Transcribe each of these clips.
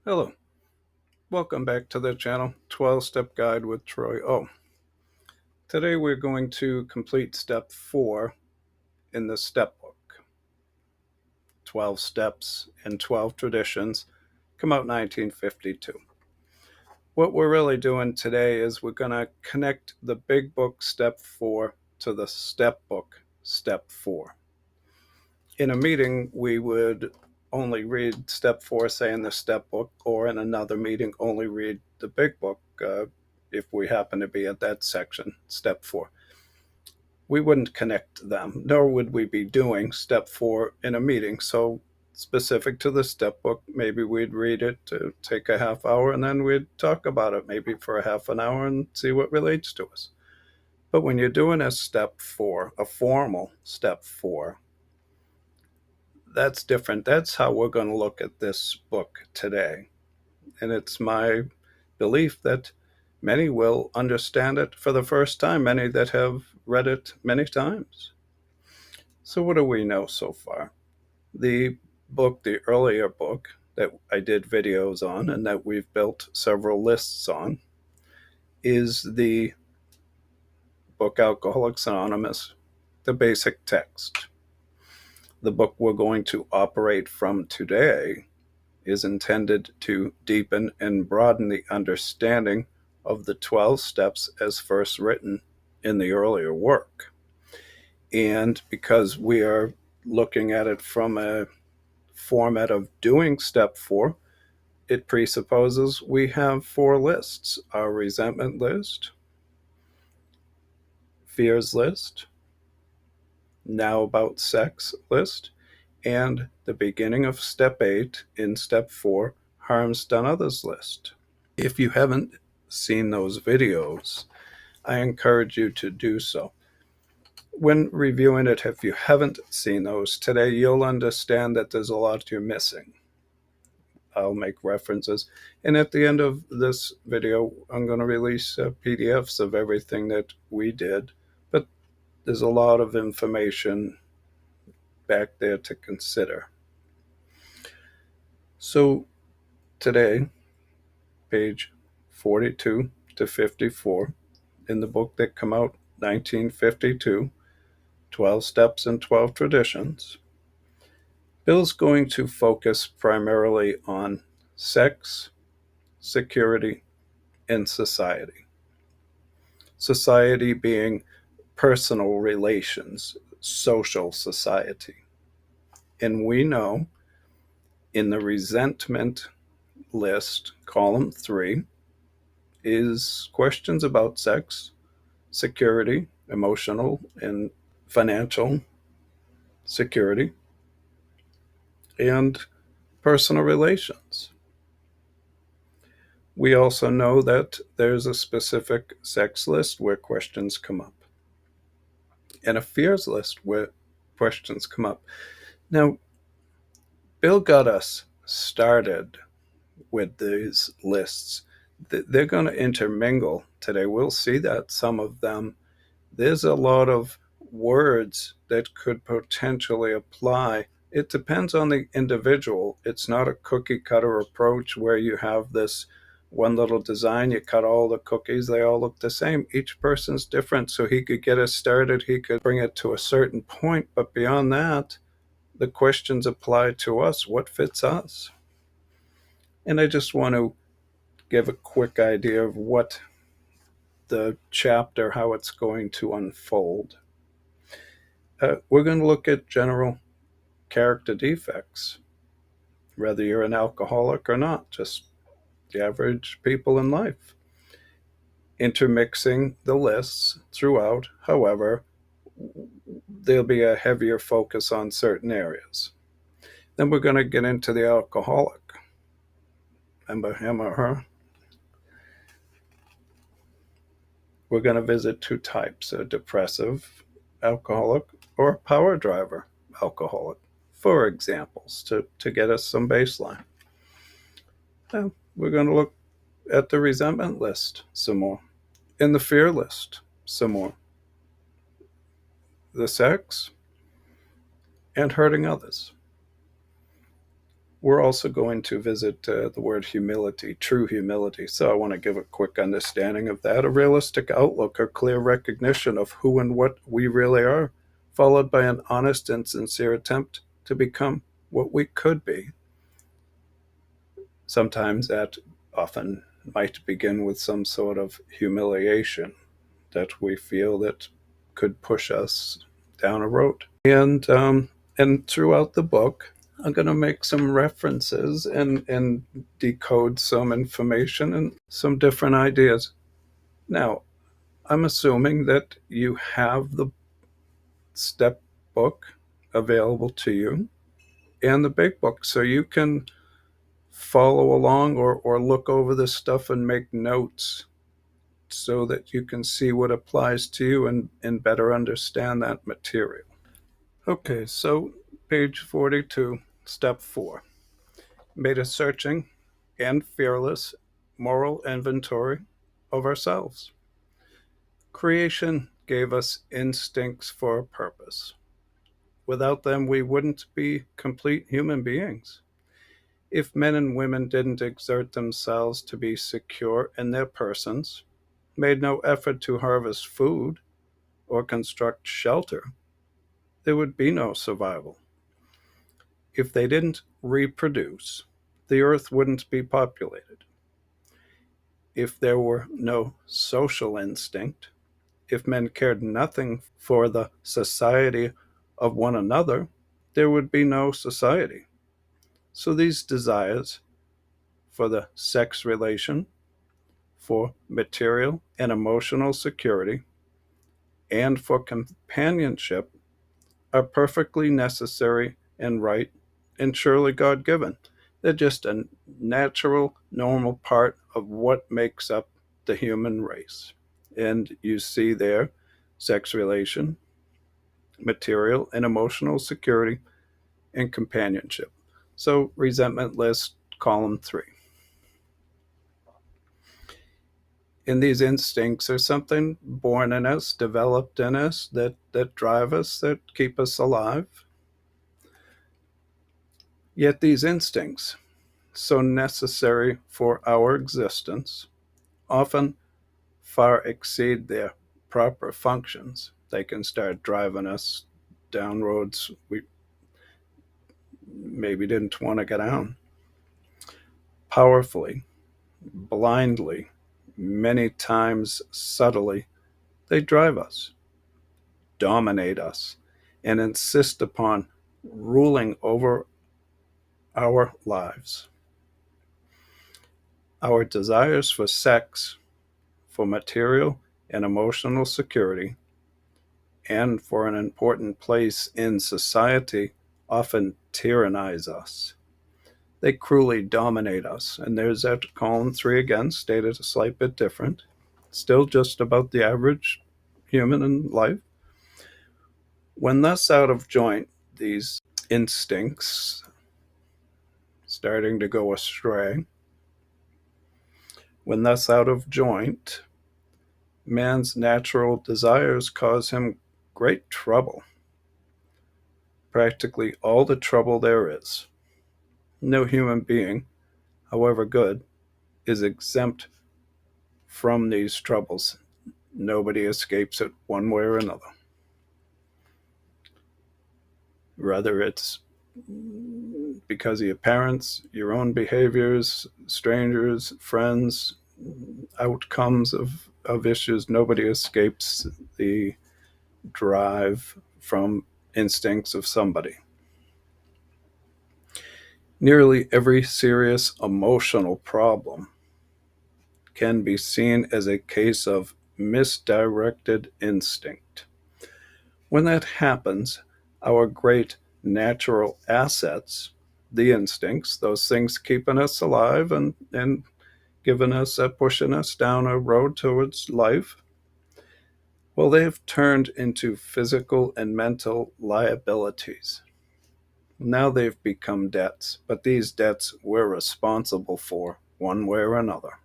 Hello, welcome back to the channel, 12-Step Guide with Troy O. Today we're going to complete step 4 in the step book. 12 Steps and 12 Traditions, come out 1952. What we're really doing today is we're going to connect the big book step 4 to the step book step 4. In a meeting, we would only read step 4, say in the step book, or in another meeting, only read the big book if we happen to be at that section, step 4. We wouldn't connect them, nor would we be doing step 4 in a meeting. So, specific to the step book, maybe we'd read it to take a half hour and then we'd talk about it maybe for a half an hour and see what relates to us. But when you're doing a step 4, a formal step 4, that's different. That's how we're going to look at this book today. And it's my belief that many will understand it for the first time, many that have read it many times. So what do we know so far? The book, the earlier book that I did videos on and that we've built several lists on, is the book Alcoholics Anonymous, the basic text. The book we're going to operate from today is intended to deepen and broaden the understanding of the 12 steps as first written in the earlier work. And because we are looking at it from a format of doing step 4, it presupposes we have 4 lists: our resentment list, fears list, now about sex list, and the beginning of step 8 in step 4, harms done others list. If you haven't seen those videos, I encourage you to do so. When reviewing it, if you haven't seen those today, you'll understand that there's a lot you're missing. I'll make references. And at the end of this video, I'm going to release PDFs of everything that we did. But there's a lot of information back there to consider. So today, page 42 to 54 in the book that came out 1952, 12 Steps and 12 Traditions, Bill's going to focus primarily on sex, security, and society. Society being personal relations, social society. And we know in the resentment list, column 3, is questions about sex, security, emotional and financial security, and personal relations. We also know that there's a specific sex list where questions come up, and a fears list where questions come up. Now, Bill got us started with these lists. They're going to intermingle today. We'll see that some of them, there's a lot of words that could potentially apply. It depends on the individual. It's not a cookie cutter approach where you have this one little design, you cut all the cookies, they all look the same. Each person's different, so he could get us started, he could bring it to a certain point, but beyond that, the questions apply to us. What fits us? And I just want to give a quick idea of what the chapter, how it's going to unfold. We're going to look at general character defects, whether you're an alcoholic or not, just the average people in life. Intermixing the lists throughout, however, there'll be a heavier focus on certain areas. Then we're going to get into the alcoholic. Remember him or her? We're going to visit 2 types, a depressive alcoholic or a power driver alcoholic, for examples, to get us some baseline. And we're going to look at the resentment list some more, and the fear list some more, the sex, and hurting others. We're also going to visit the word humility, true humility. So I want to give a quick understanding of that, a realistic outlook, a clear recognition of who and what we really are, followed by an honest and sincere attempt to become what we could be. Sometimes that often might begin with some sort of humiliation that we feel that could push us down a road. And throughout the book, I'm going to make some references and decode some information and some different ideas. Now, I'm assuming that you have the step book available to you and the big book, so you can follow along or look over this stuff and make notes so that you can see what applies to you and better understand that material. Okay, so page 42, step 4. Made a searching and fearless moral inventory of ourselves. Creation gave us instincts for a purpose. Without them, we wouldn't be complete human beings. If men and women didn't exert themselves to be secure in their persons, made no effort to harvest food or construct shelter, there would be no survival. If they didn't reproduce, the earth wouldn't be populated. If there were no social instinct, if men cared nothing for the society of one another, there would be no society. So these desires for the sex relation, for material and emotional security, and for companionship are perfectly necessary and right and surely God given. They're just a natural, normal part of what makes up the human race. And you see there sex relation, material and emotional security, and companionship. So, resentment list, column 3. And these instincts are something born in us, developed in us, that drive us, that keep us alive. Yet these instincts, so necessary for our existence, often far exceed their proper functions. They can start driving us down roads we maybe didn't want to get down. Powerfully, blindly, many times subtly, they drive us, dominate us, and insist upon ruling over our lives. Our desires for sex, for material and emotional security, and for an important place in society often tyrannize us. They cruelly dominate us. And there's that column 3 again, stated a slight bit different. Still just about the average human in life. When thus out of joint, these instincts starting to go astray, when thus out of joint, man's natural desires cause him great trouble. Practically all the trouble there is. No human being, however good, is exempt from these troubles. Nobody escapes it one way or another. Whether it's because of your parents, your own behaviors, strangers, friends, outcomes of issues, nobody escapes the drive from instincts of somebody. Nearly every serious emotional problem can be seen as a case of misdirected instinct. When that happens, our great natural assets, the instincts, those things keeping us alive and giving us, pushing us down a road towards life, well, they've turned into physical and mental liabilities. Now they've become debts, but these debts we're responsible for one way or another.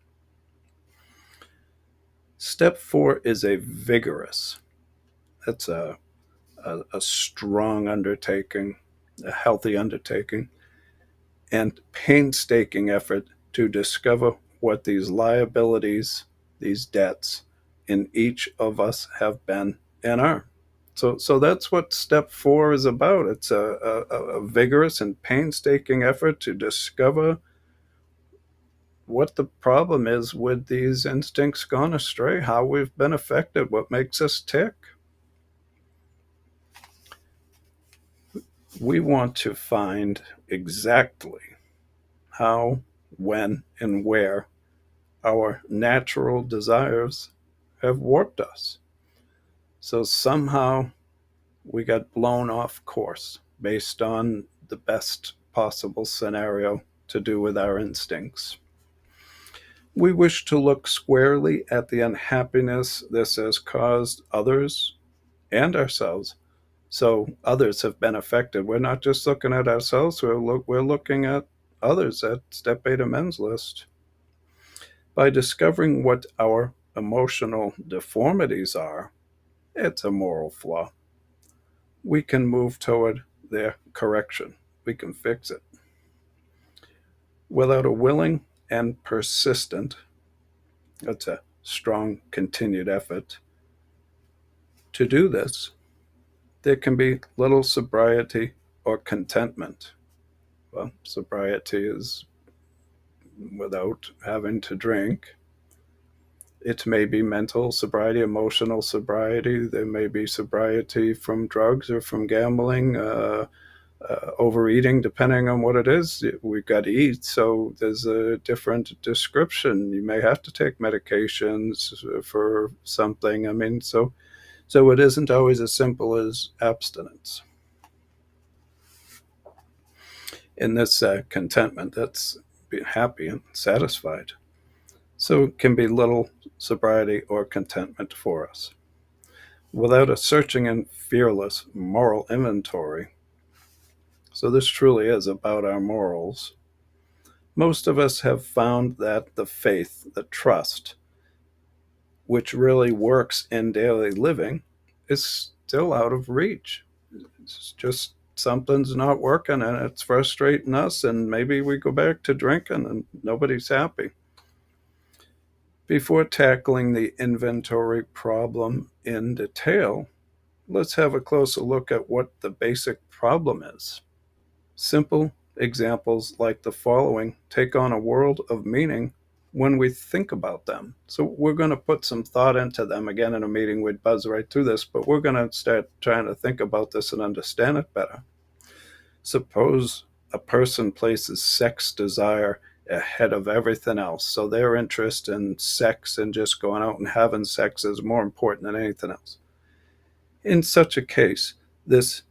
Step 4 is a vigorous, that's a strong undertaking, a healthy undertaking, and painstaking effort to discover what these liabilities, these debts in each of us have been and are. So that's what step 4 is about. It's a vigorous and painstaking effort to discover what the problem is with these instincts gone astray, how we've been affected, what makes us tick. We want to find exactly how, when, and where our natural desires have warped us. So somehow we got blown off course based on the best possible scenario to do with our instincts. We wish to look squarely at the unhappiness this has caused others and ourselves. So others have been affected. We're not just looking at ourselves, we're looking at others at step 8 amends list. By discovering what our emotional deformities are, it's a moral flaw, we can move toward their correction. We can fix it. Without a willing and persistent, that's a strong continued effort to do this, there can be little sobriety or contentment. Well, sobriety is without having to drink. It may be mental sobriety, emotional sobriety. There may be sobriety from drugs or from gambling, overeating, depending on what it is. We've got to eat, so there's a different description. You may have to take medications for something. I mean, so it isn't always as simple as abstinence. In this contentment, that's being happy and satisfied. So it can be little sobriety or contentment for us. Without a searching and fearless moral inventory, so this truly is about our morals, most of us have found that the faith, the trust, which really works in daily living, is still out of reach. It's just something's not working and it's frustrating us, and maybe we go back to drinking and nobody's happy. Before tackling the inventory problem in detail, let's have a closer look at what the basic problem is. Simple examples like the following take on a world of meaning when we think about them. So we're going to put some thought into them. Again, in a meeting, we'd buzz right through this, but we're going to start trying to think about this and understand it better. Suppose a person places sex desire ahead of everything else. So their interest in sex and just going out and having sex is more important than anything else. In such a case, this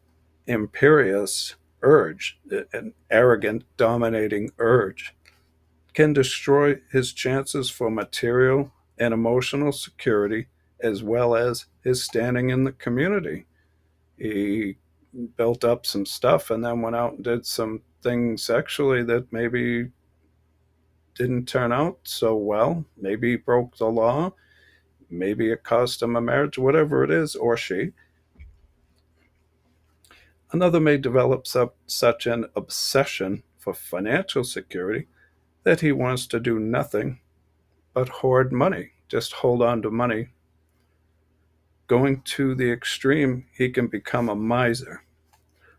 imperious urge, an arrogant, dominating urge, can destroy his chances for material and emotional security as well as his standing in the community. He built up some stuff and then went out and did some things sexually that maybe didn't turn out so well. Maybe he broke the law. Maybe it cost him a marriage, whatever it is, or she. Another may develop such an obsession for financial security that he wants to do nothing but hoard money, just hold on to money. Going to the extreme, he can become a miser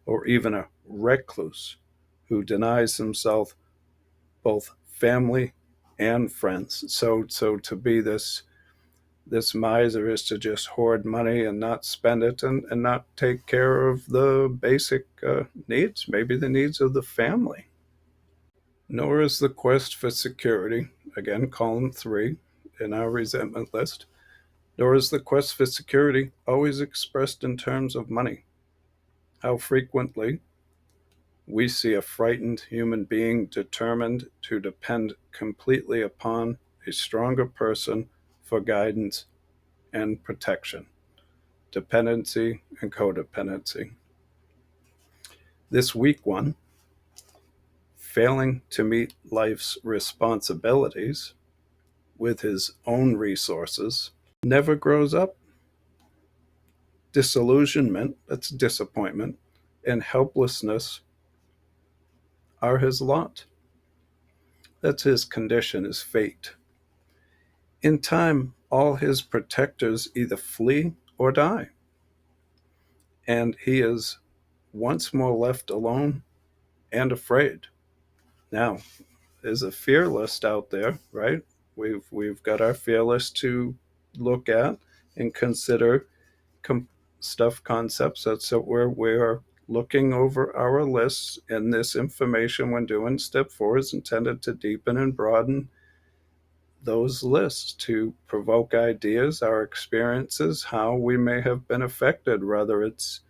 or even a recluse who denies himself both family and friends. So to be this miser is to just hoard money and not spend it and not take care of the basic needs, maybe the needs of the family. Nor is the quest for security, again, column 3 in our resentment list, nor is the quest for security always expressed in terms of money. How frequently we see a frightened human being determined to depend completely upon a stronger person for guidance and protection. Dependency and codependency. This weak one, failing to meet life's responsibilities with his own resources, never grows up. Disillusionment, that's disappointment, and helplessness are his lot. That's his condition, his fate. In time, all his protectors either flee or die, and he is once more left alone and afraid. Now, there's a fear list out there, right? We've got our fear list to look at and consider concepts. That's where we're looking over our lists, and this information when doing step 4 is intended to deepen and broaden those lists to provoke ideas, our experiences, how we may have been affected, whether it's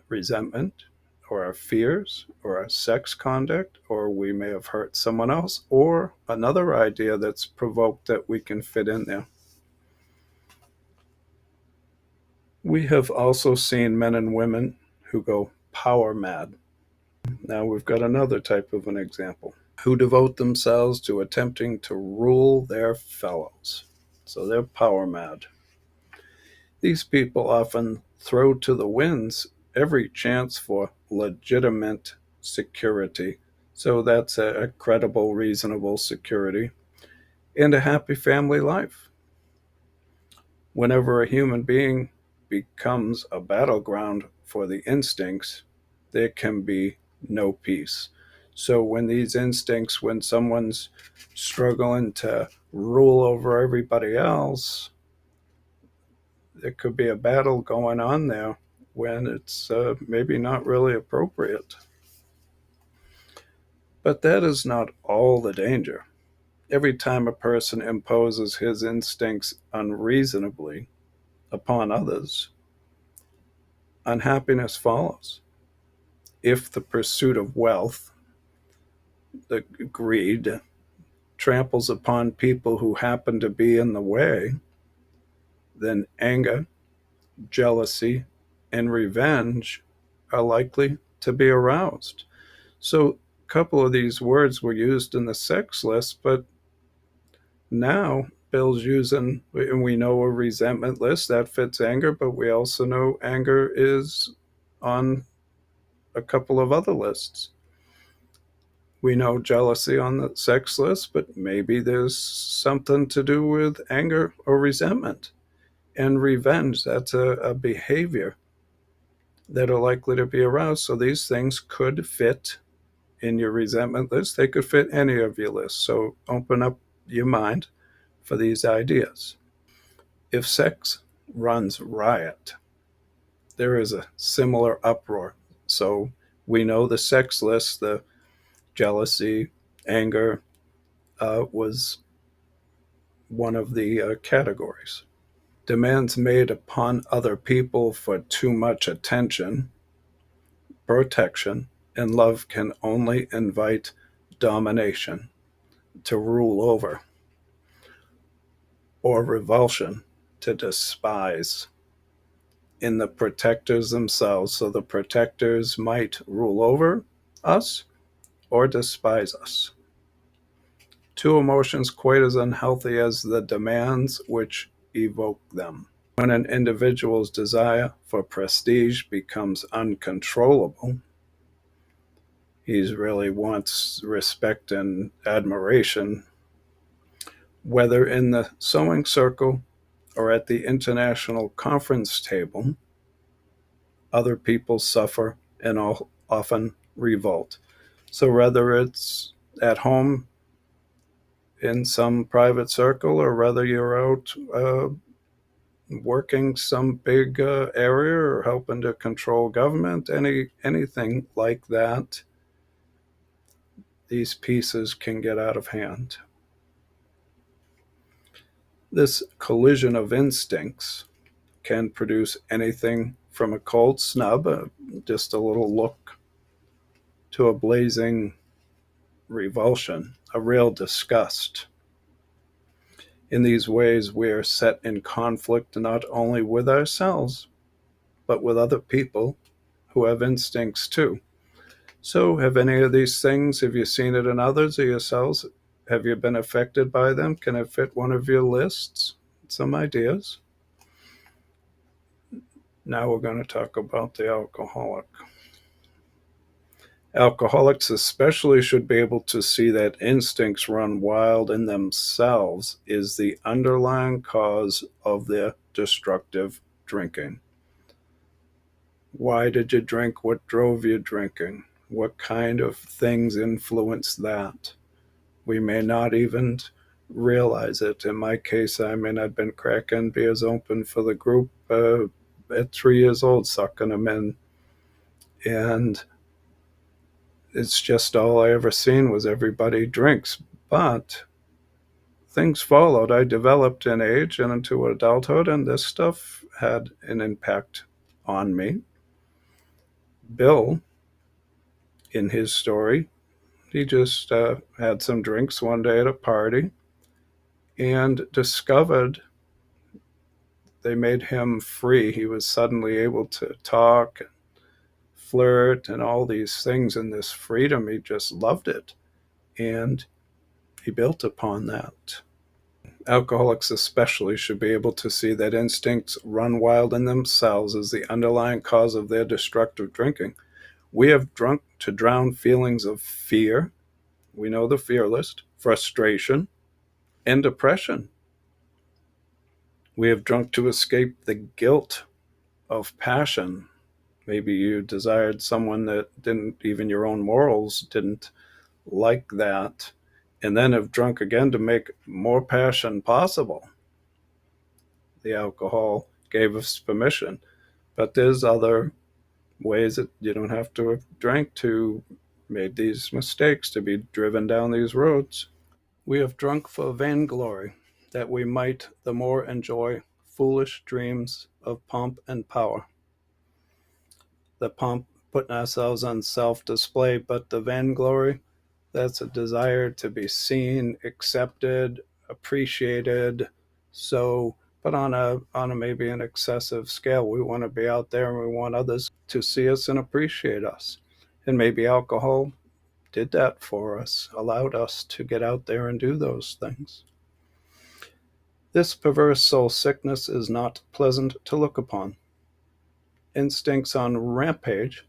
resentment or our fears or our sex conduct, or we may have hurt someone else, or another idea that's provoked that we can fit in there. We have also seen men and women who go power mad. Now we've got another type of an example, who devote themselves to attempting to rule their fellows. So they're power mad. These people often throw to the winds every chance for legitimate security. So that's a credible, reasonable security and a happy family life. Whenever a human being becomes a battleground for the instincts, there can be no peace. So when these instincts, when someone's struggling to rule over everybody else, there could be a battle going on there when it's maybe not really appropriate. But that is not all the danger. Every time a person imposes his instincts unreasonably upon others, unhappiness follows. If the pursuit of wealth, the greed, tramples upon people who happen to be in the way, then anger, jealousy, and revenge are likely to be aroused. So a couple of these words were used in the sex list, but now Bill's using, and we know a resentment list that fits anger, but we also know anger is on a couple of other lists. We know jealousy on the sex list, but maybe there's something to do with anger or resentment. And revenge, that's a behavior that are likely to be aroused. So these things could fit in your resentment list. They could fit any of your lists. So open up your mind for these ideas. If sex runs riot, there is a similar uproar. So we know the sex list, the jealousy, anger, was one of the categories. Demands made upon other people for too much attention, protection, and love can only invite domination, to rule over, or revulsion, to despise, in the protectors themselves. So the protectors might rule over us or despise us. Two emotions quite as unhealthy as the demands which evoke them. When an individual's desire for prestige becomes uncontrollable, he really wants respect and admiration, whether in the sewing circle or at the international conference table. Other people suffer and often revolt. So whether it's at home in some private circle, or whether you're out working some big area or helping to control government, anything like that, these pieces can get out of hand. This collision of instincts can produce anything from a cold snub, just a little look, to a blazing revulsion, a real disgust. In these ways, we are set in conflict not only with ourselves, but with other people who have instincts too. So, have any of these things, have you seen it in others or yourselves? Have you been affected by them? Can it fit one of your lists? Some ideas. Now we're going to talk about the alcoholic. Alcoholics especially should be able to see that instincts run wild in themselves is the underlying cause of their destructive drinking. Why did you drink? What drove you drinking? What kind of things influenced that? We may not even realize it. In my case, I mean, I'd been cracking beers open for the group at 3 years old, sucking them in. And it's just all I ever seen was everybody drinks. But things followed. I developed in age and into adulthood, and this stuff had an impact on me. Bill, in his story, he just had some drinks one day at a party and discovered they made him free. He was suddenly able to talk, flirt, and all these things, and this freedom, he just loved it. And he built upon that. Alcoholics especially should be able to see that instincts run wild in themselves as the underlying cause of their destructive drinking. We have drunk to drown feelings of fear. We know the fear list, frustration, and depression. We have drunk to escape the guilt of passion. Maybe you desired someone that didn't, even your own morals didn't like that, and then have drunk again to make more passion possible. The alcohol gave us permission, but there's other ways that you don't have to have drank to made these mistakes to be driven down these roads. We have drunk for vainglory, that we might the more enjoy foolish dreams of pomp and power. The pomp, putting ourselves on self-display, but the vainglory, that's a desire to be seen, accepted, appreciated. So, but on a maybe an excessive scale, we want to be out there and we want others to see us and appreciate us. And maybe alcohol did that for us, allowed us to get out there and do those things. This perverse soul sickness is not pleasant to look upon. Instincts on rampage,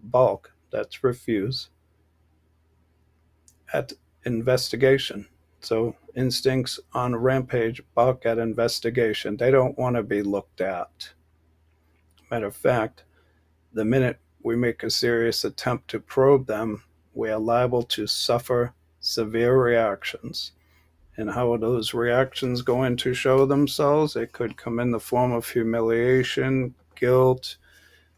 balk, that's refuse, at investigation. So instincts on rampage balk at investigation. They don't want to be looked at. Matter of fact, the minute we make a serious attempt to probe them, we are liable to suffer severe reactions. And how those reactions go in to show themselves, it could come in the form of humiliation, guilt,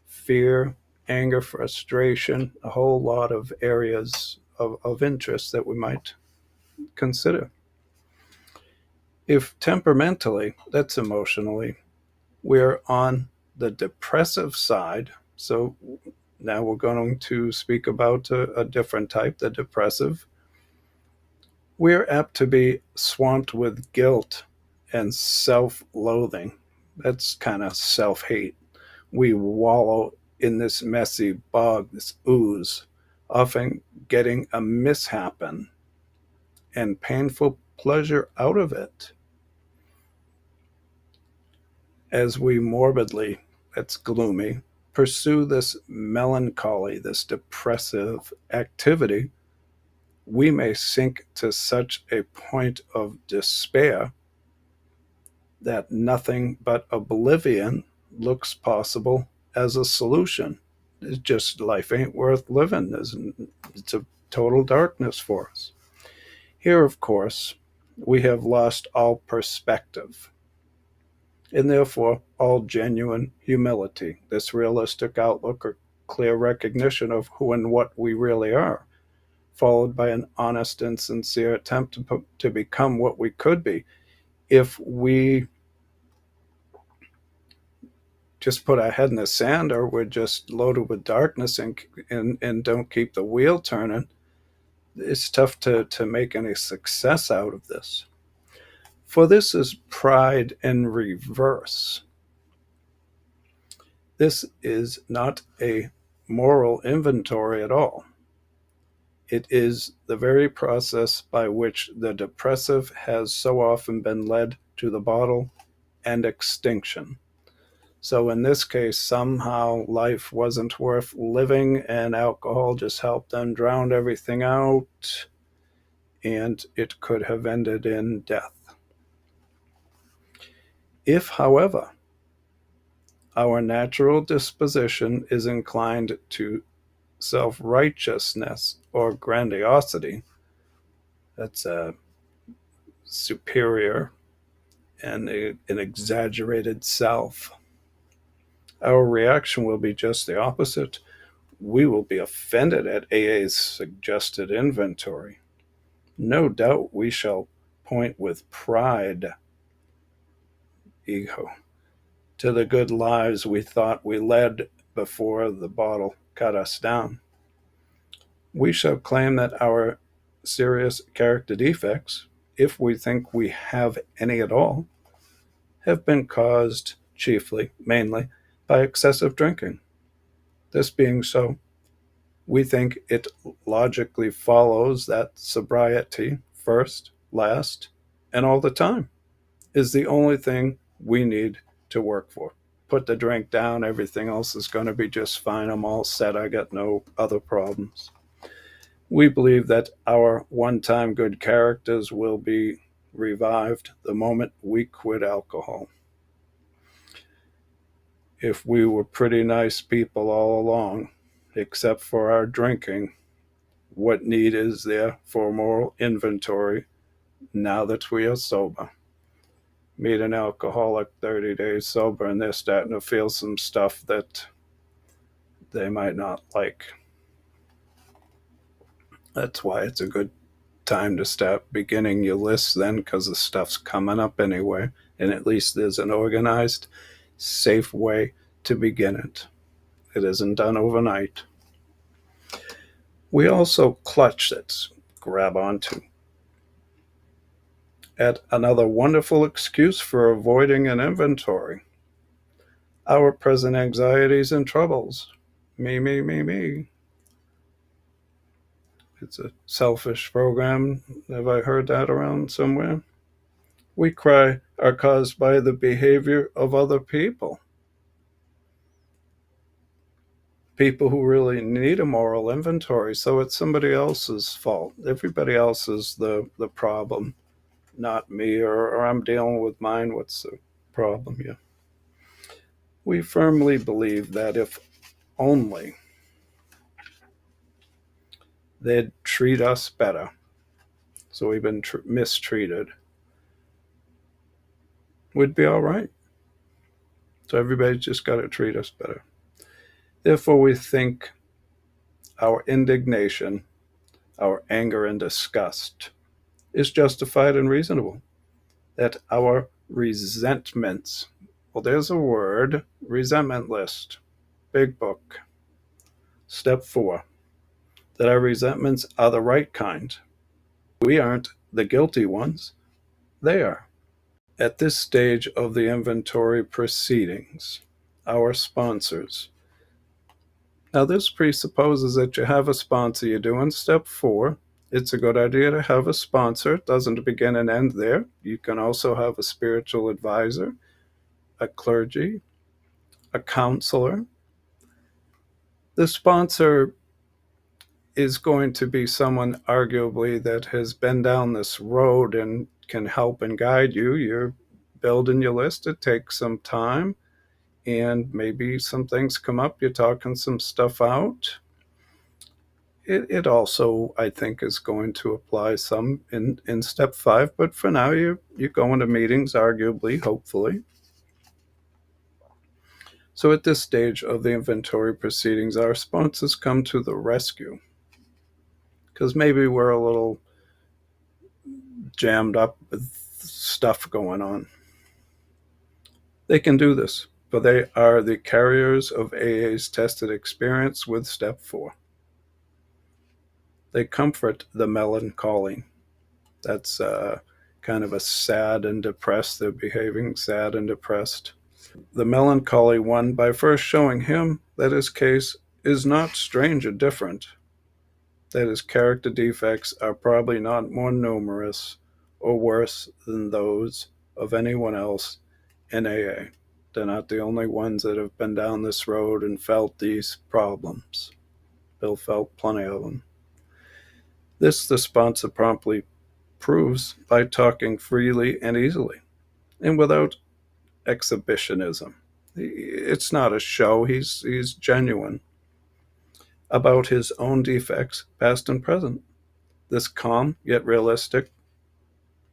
fear, anger, frustration, a whole lot of areas of interest that we might consider. If temperamentally, that's emotionally, we're on the depressive side, so now we're going to speak about a different type, the depressive. We're apt to be swamped with guilt and self-loathing. That's kind of self-hate. We wallow in this messy bog, this ooze, often getting a mishappen and painful pleasure out of it. As we morbidly, that's gloomy, pursue this melancholy, this depressive activity, we may sink to such a point of despair that nothing but oblivion looks possible as a solution. It's just life ain't worth living. It's a total darkness for us. Here, of course, we have lost all perspective and therefore all genuine humility, this realistic outlook or clear recognition of who and what we really are, followed by an honest and sincere attempt to become what we could be. If we just put our head in the sand or we're just loaded with darkness and don't keep the wheel turning, it's tough to make any success out of this. For this is pride in reverse. This is not a moral inventory at all. It is the very process by which the depressive has so often been led to the bottle and extinction. So in this case, somehow life wasn't worth living and alcohol just helped them drown everything out, and it could have ended in death. If, however, our natural disposition is inclined to self-righteousness or grandiosity, that's a superior and an exaggerated self, our reaction will be just the opposite. We will be offended at AA's suggested inventory. No doubt we shall point with pride, ego, to the good lives we thought we led before the bottle cut us down. We shall claim that our serious character defects, if we think we have any at all, have been caused chiefly, mainly, by excessive drinking. This being so, we think it logically follows that sobriety, first, last, and all the time, is the only thing we need to work for. Put the drink down, everything else is going to be just fine. I'm all set. I got no other problems. We believe that our one-time good characters will be revived the moment we quit alcohol. If we were pretty nice people all along, except for our drinking, what need is there for moral inventory now that we are sober? Meet an alcoholic 30 days sober and they're starting to feel some stuff that they might not like. That's why it's a good time to start beginning your list then, because the stuff's coming up anyway, and at least there's an organized, safe way to begin it. It isn't done overnight. We also clutch it, grab onto, at another wonderful excuse for avoiding an inventory. Our present anxieties and troubles. Me, me, me, me. It's a selfish program. Have I heard that around somewhere? We cry are caused by the behavior of other people. People who really need a moral inventory. So it's somebody else's fault. Everybody else is the problem, not me, or I'm dealing with mine. What's the problem here? We firmly believe that if only they'd treat us better, so we've been mistreated, we'd be all right. So everybody's just got to treat us better. Therefore, we think our indignation, our anger and disgust is justified and reasonable. That our resentments, well, there's a word, resentment list, big book, step 4, that our resentments are the right kind. We aren't the guilty ones, they are. At this stage of the inventory proceedings, our sponsors. Now, this presupposes that you have a sponsor. You're doing step 4. It's a good idea to have a sponsor. It doesn't begin and end there. You can also have a spiritual advisor, a clergy, a counselor. The sponsor is going to be someone arguably that has been down this road and can help and guide you. You're building your list. It takes some time, and maybe some things come up. You're talking some stuff out. It also, I think, is going to apply some in step 5, but for now you're going to meetings, arguably, hopefully. So at this stage of the inventory proceedings, our sponsors come to the rescue, because maybe we're a little jammed up with stuff going on. They can do this, but they are the carriers of AA's tested experience with step 4. They comfort the melancholy. That's kind of a sad and depressed. They're behaving sad and depressed. The melancholy one, by first showing him that his case is not strange or different, that his character defects are probably not more numerous or worse than those of anyone else in AA. They're not the only ones that have been down this road and felt these problems. Bill felt plenty of them. This the sponsor promptly proves by talking freely and easily and without exhibitionism. It's not a show, he's genuine about his own defects, past and present. This calm yet realistic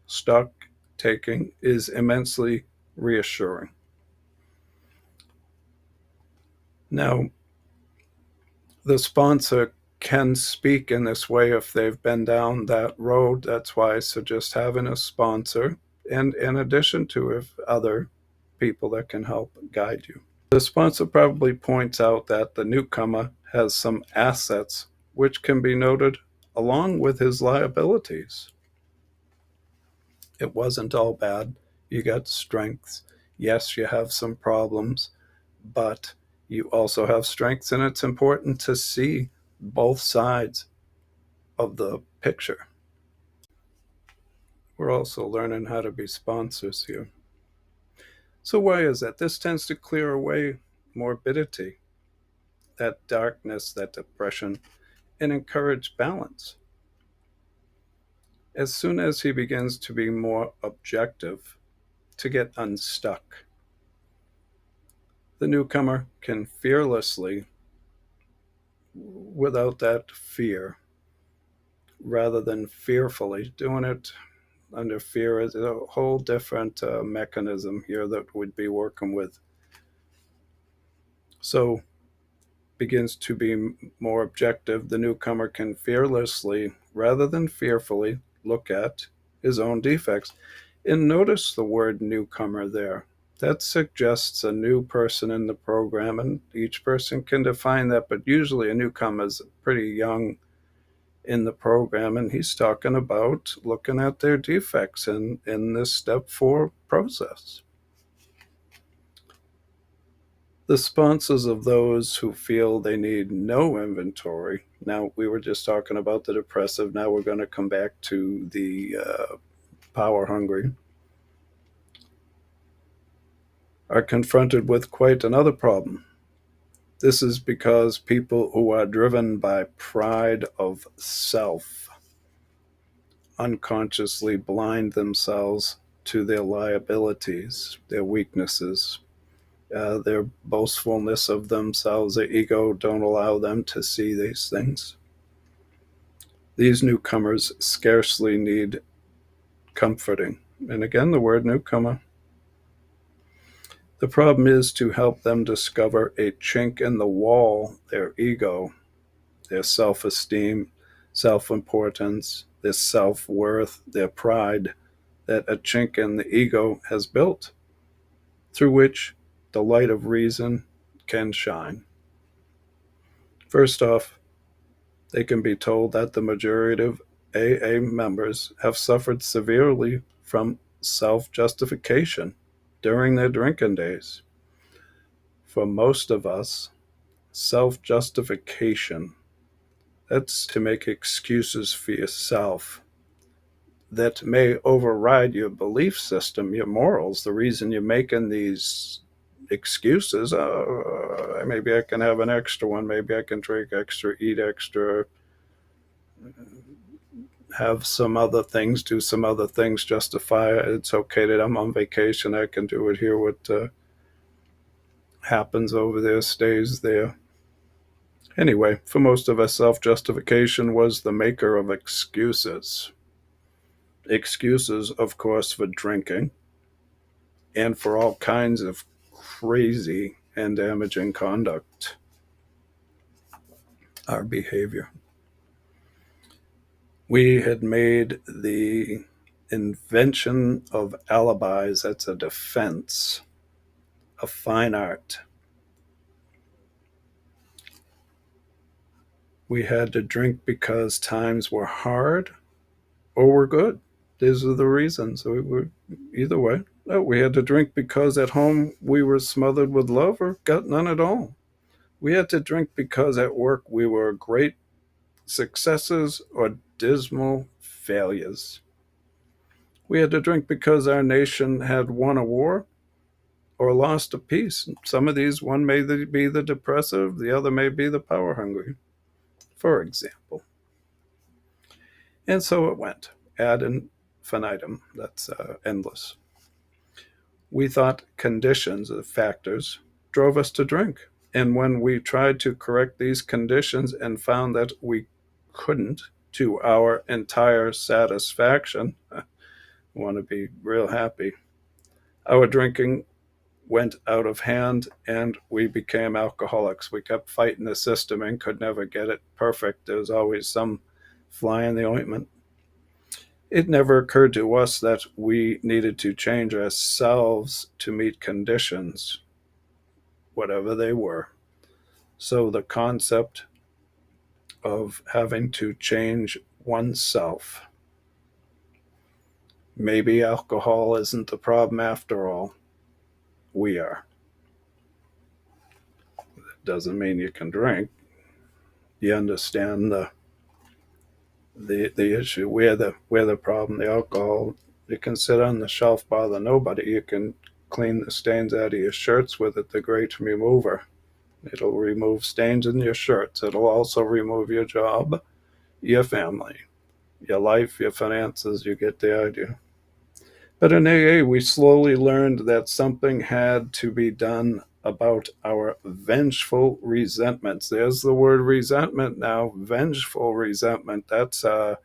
stock taking is immensely reassuring. Now, the sponsor can speak in this way if they've been down that road. That's why I suggest having a sponsor, and in addition to if other people that can help guide you. The sponsor probably points out that the newcomer has some assets which can be noted along with his liabilities. It wasn't all bad. You got strengths. Yes, you have some problems, but you also have strengths, and it's important to see both sides of the picture. We're also learning how to be sponsors here. So why is that? This tends to clear away morbidity, that darkness, that depression, and encourage balance. As soon as he begins to be more objective, to get unstuck, the newcomer can fearlessly, without that fear, rather than fearfully, doing it under fear is a whole different mechanism here that we'd be working with. So begins to be more objective, the newcomer can fearlessly, rather than fearfully, look at his own defects. And notice the word newcomer there. That suggests a new person in the program, and each person can define that, but usually a newcomer is pretty young in the program, and he's talking about looking at their defects in this step 4 process. The sponsors of those who feel they need no inventory. Now, we were just talking about the depressive. Now we're going to come back to the power hungry. Are confronted with quite another problem. This is because people who are driven by pride of self unconsciously blind themselves to their liabilities, their weaknesses, their boastfulness of themselves, their ego don't allow them to see these things. These newcomers scarcely need comforting. And again, the word newcomer. The problem is to help them discover a chink in the wall, their ego, their self-esteem, self-importance, their self-worth, their pride, that a chink in the ego has built, through which the light of reason can shine. First off, they can be told that the majority of AA members have suffered severely from self-justification during their drinking days. For most of us, self-justification, that's to make excuses for yourself that may override your belief system, your morals. The reason you're making these excuses, maybe I can have an extra one, maybe I can drink extra, eat extra, have some other things, do some other things, justify it. It's okay that I'm on vacation, I can do it here. What happens over there stays there. Anyway, for most of us, self-justification was the maker of excuses. Excuses, of course, for drinking and for all kinds of crazy and damaging conduct, our behavior. We had made the invention of alibis, that's a defense, a fine art. We had to drink because times were hard or were good. These are the reasons. We were either way. No, we had to drink because at home we were smothered with love or got none at all. We had to drink because at work we were great successes or dismal failures. We had to drink because our nation had won a war or lost a piece. Some of these, one may be the depressive, the other may be the power hungry, for example. And so it went ad infinitum. That's endless. We thought conditions, factors, drove us to drink. And when we tried to correct these conditions and found that we couldn't to our entire satisfaction, I want to be real happy, our drinking went out of hand and we became alcoholics. We kept fighting the system and could never get it perfect. There was always some fly in the ointment. It never occurred to us that we needed to change ourselves to meet conditions, whatever they were. So the concept of having to change oneself. Maybe alcohol isn't the problem after all. We are. Doesn't mean you can drink. You understand the issue. We're the problem. The alcohol. You can sit on the shelf, bother nobody. You can clean the stains out of your shirts with it. The great remover. It'll remove stains in your shirts. It'll also remove your job, your family, your life, your finances. You get the idea. But in AA, we slowly learned that something had to be done about our vengeful resentments. There's the word resentment now, vengeful resentment. That's a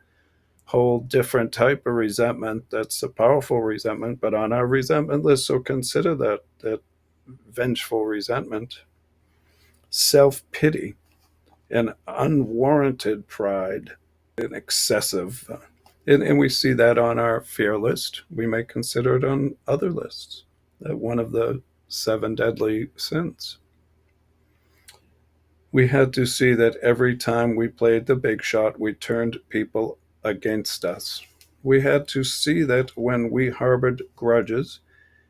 whole different type of resentment. That's a powerful resentment, but on our resentment list, so consider that vengeful resentment. Self-pity and unwarranted pride and excessive and we see that on our fear list. We may consider it on other lists, one of the 7 deadly sins. We had to see that every time we played the big shot, we turned people against us. We had to see that when we harbored grudges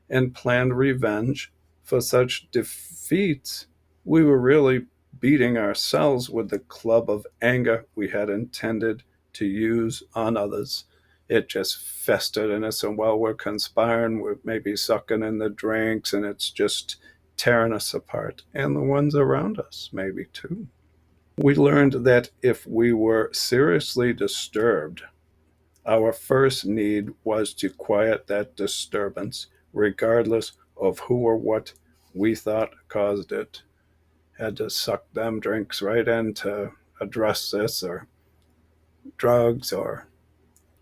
and planned revenge for such defeats, we were really beating ourselves with the club of anger we had intended to use on others. It just festered in us, and while we're conspiring, we're maybe sucking in the drinks, and it's just tearing us apart, and the ones around us maybe too. We learned that if we were seriously disturbed, our first need was to quiet that disturbance, regardless of who or what we thought caused it. Had to suck them drinks right in to address this, or drugs, or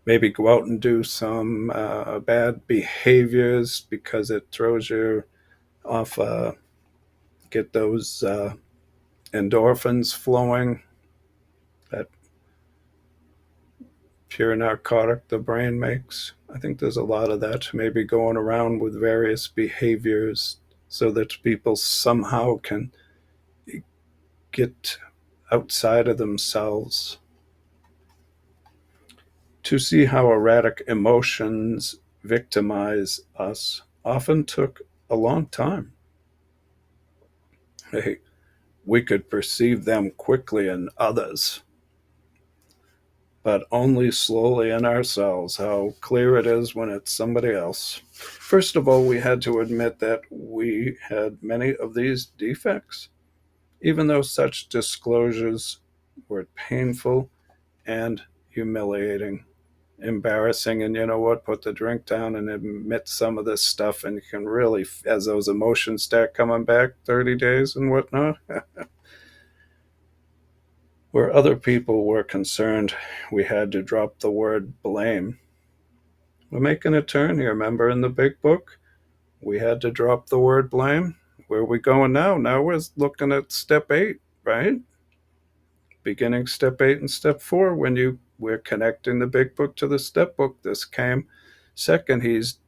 maybe go out and do some bad behaviors because it throws you off, get those endorphins flowing, that pure narcotic the brain makes. I think there's a lot of that maybe going around with various behaviors so that people somehow can get outside of themselves. To see how erratic emotions victimize us often took a long time. Hey, we could perceive them quickly in others, but only slowly in ourselves, how clear it is when it's somebody else. First of all, we had to admit that we had many of these defects, even though such disclosures were painful and humiliating, embarrassing. And you know what? Put the drink down and admit some of this stuff, and you can really, as those emotions start coming back, 30 days and whatnot, where other people were concerned, we had to drop the word blame. We're making a turn here. Remember in the big book, we had to drop the word blame. Where are we going now? Now we're looking at step 8, right? Beginning step 8 and step 4. When we're connecting the big book to the step book, this came second. He's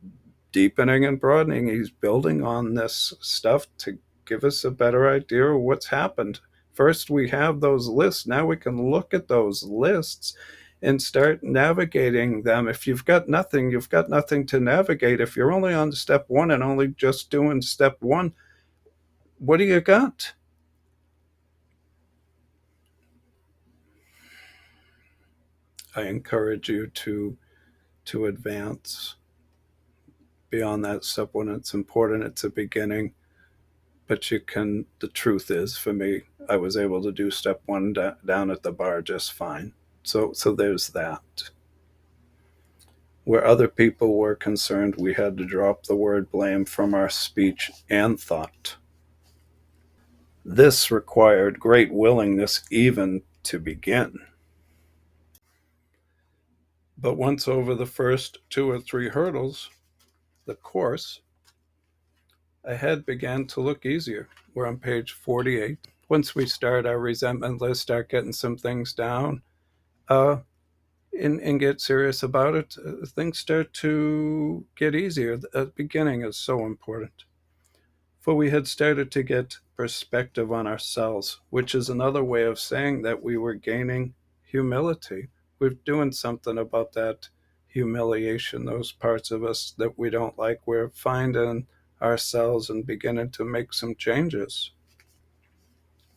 deepening and broadening. He's building on this stuff to give us a better idea of what's happened. First, we have those lists. Now we can look at those lists and start navigating them. If you've got nothing, you've got nothing to navigate. If you're only on step 1 and only just doing step 1, what do you got? I encourage you to advance. beyond that step one. It's important. It's a beginning. But the truth is, for me, I was able to do step one down at the bar just fine. So there's that. Where other people were concerned, we had to drop the word blame from our speech and thought. This required great willingness even to begin. But once over the first 2 or 3 hurdles, the course ahead began to look easier. We're on page 48. Once we start our resentment list, start getting some things down, and get serious about it, things start to get easier. The beginning is so important. For we had started to get perspective on ourselves, which is another way of saying that we were gaining humility. We're doing something about that humiliation, those parts of us that we don't like. We're finding ourselves and beginning to make some changes.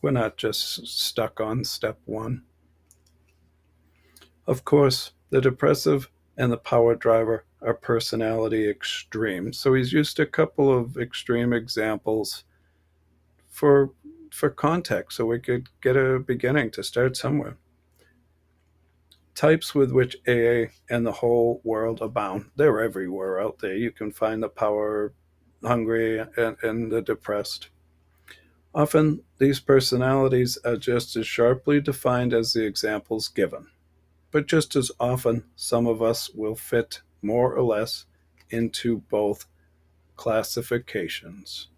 We're not just stuck on step one. Of course, the depressive and the power driver are personality extremes. So he's used a couple of extreme examples for context, so we could get a beginning to start somewhere. Types with which AA and the whole world abound. They're everywhere out there. You can find the power hungry and the depressed. Often, these personalities are just as sharply defined as the examples given. But just as often, some of us will fit more or less into both classifications.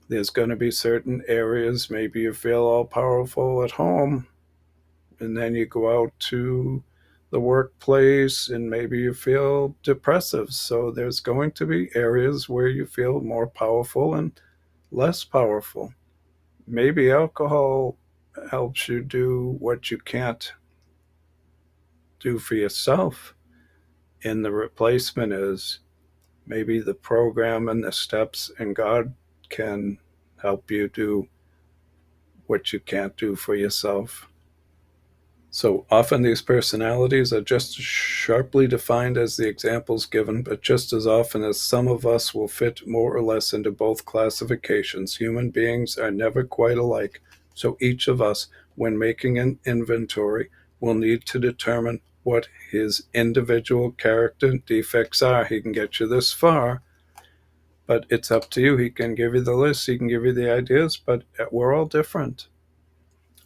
There's going to be certain areas, maybe you feel all powerful at home, and then you go out to the workplace and maybe you feel depressive. So there's going to be areas where you feel more powerful and less powerful. Maybe alcohol helps you do what you can't do for yourself. And the replacement is maybe the program and the steps, and God can help you do what you can't do for yourself. So often these personalities are just as sharply defined as the examples given, but just as often as some of us will fit more or less into both classifications. Human beings are never quite alike, so each of us, when making an inventory, will need to determine what his individual character defects are. He can get you this far, but it's up to you. He can give you the list, he can give you the ideas, but we're all different.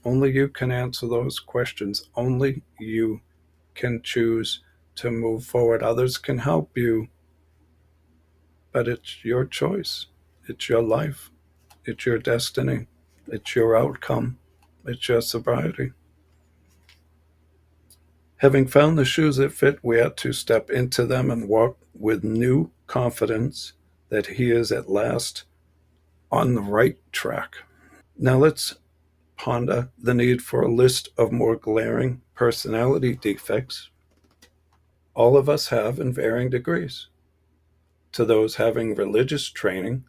Only you can answer those questions. Only you can choose to move forward. Others can help you, but it's your choice. It's your life. It's your destiny. It's your outcome. It's your sobriety. Having found the shoes that fit, we ought to step into them and walk with new confidence that he is at last on the right track. Now let's ponder the need for a list of more glaring personality defects all of us have in varying degrees. To those having religious training,